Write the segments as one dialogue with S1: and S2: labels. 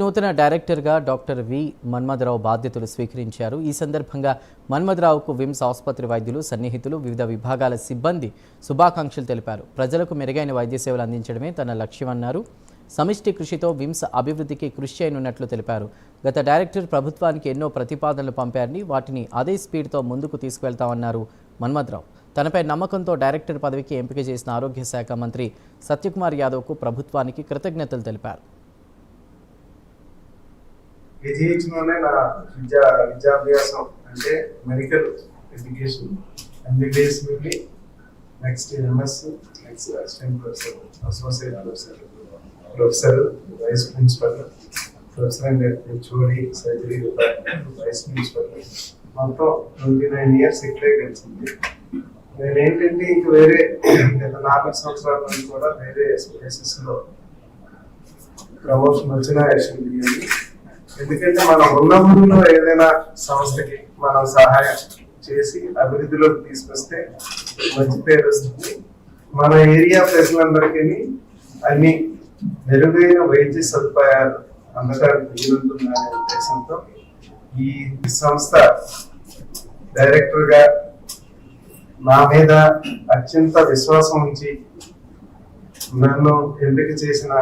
S1: నూతన డైరెక్టర్గా doctor V Manmatha Rao బాధ్యతలు స్వీకరించారు. ఈ సందర్భంగా మన్మథరావుకు విమ్స్ ఆసుపత్రి వైద్యులు, సన్నిహితులు, వివిధ విభాగాల సిబ్బంది శుభాకాంక్షలు తెలిపారు. ప్రజలకు మెరుగైన వైద్య సేవలు అందించడమే తన లక్ష్యమన్నారు. సమిష్టి కృషితో విమ్స్ అభివృద్ధికి కృషి చేయనున్నట్లు తెలిపారు. గత డైరెక్టర్ ప్రభుత్వానికి ఎన్నో ప్రతిపాదనలు పంపారని, వాటిని అదే స్పీడ్తో ముందుకు తీసుకువెళ్తామన్నారు మన్మథరావు. తనపై నమ్మకంతో డైరెక్టర్ పదవికి ఎంపిక చేసిన ఆరోగ్య శాఖ మంత్రి సత్యకుమార్ యాదవ్కు ప్రభుత్వానికి కృతజ్ఞతలు తెలిపారు.
S2: విజయించలోనే నా విద్యాభ్యాసం అంటే మెడికల్ ఎడ్యుకేషన్, MBBS నుండి next MS, next assistant professor, associate professor, vice principal, professor and HOD, surgery department, vice principal, మొత్తం 29 years ఇట్లే కలిసింది. నేనేంటంటే ఇంక వేరే గత 4 సంవత్సరాల నుంచి కూడా వేరే స్పేసెస్లో ప్రమోషన్ వచ్చినా యాక్చువల్లీ, ఎందుకంటే మనం ఉన్న ఊరిలో ఏదైనా సంస్థకి మనం సహాయం చేసి అభివృద్ధిలోకి తీసుకొస్తే మంచి పేరు వస్తుంది. మన ఏరియా ప్రజలందరికీ అన్ని మెరుగైన వైద్య సదుపాయాలు అందడానికి వీలుంటుందనే ఉద్దేశంతో ఈ సంస్థ డైరెక్టర్గా నా మీద అత్యంత విశ్వాసం ఉంచి నన్ను ఎంపిక చేసిన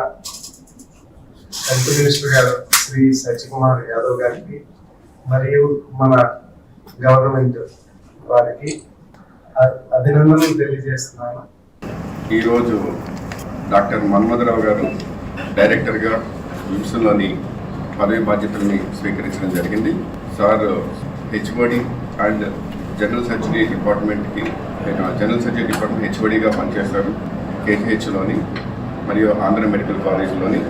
S2: హెల్త్ మినిస్టర్ గారు శ్రీ సత్యకుమార్ యాదవ్ గారికి మరియు మన గవర్నమెంట్ వారికి అభినందనలు తెలియజేస్తున్నాను.
S3: ఈరోజు డాక్టర్ మన్మథరావు గారు డైరెక్టర్గా విమ్స్లోని పదవి బాధ్యతల్ని స్వీకరించడం జరిగింది. Sir HOD and general surgery డిపార్ట్మెంట్కి HODగా పనిచేస్తారు KGHలోని మరియు ఆంధ్ర మెడికల్ కాలేజ్లోని.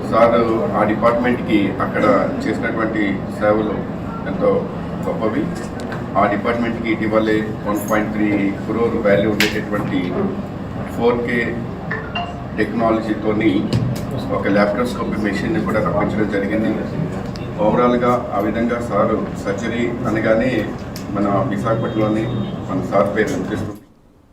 S3: సార్ ఆ డిపార్ట్మెంట్కి అక్కడ చేసినటువంటి సేవలు ఎంతో గొప్పవి. ఆ డిపార్ట్మెంట్కి ఇటీవలే 1.3 crore వాల్యూ ఉండేటటువంటి 4K టెక్నాలజీతోని ఒక ల్యాప్టాప్స్కోపీ మెషిన్ని కూడా రప్పించడం జరిగింది. ఓవరాల్గా ఆ విధంగా సార్ సర్జరీ అనగానే మన విశాఖపట్నంలోని మన సార్ పేరు అనిపిస్తుంది.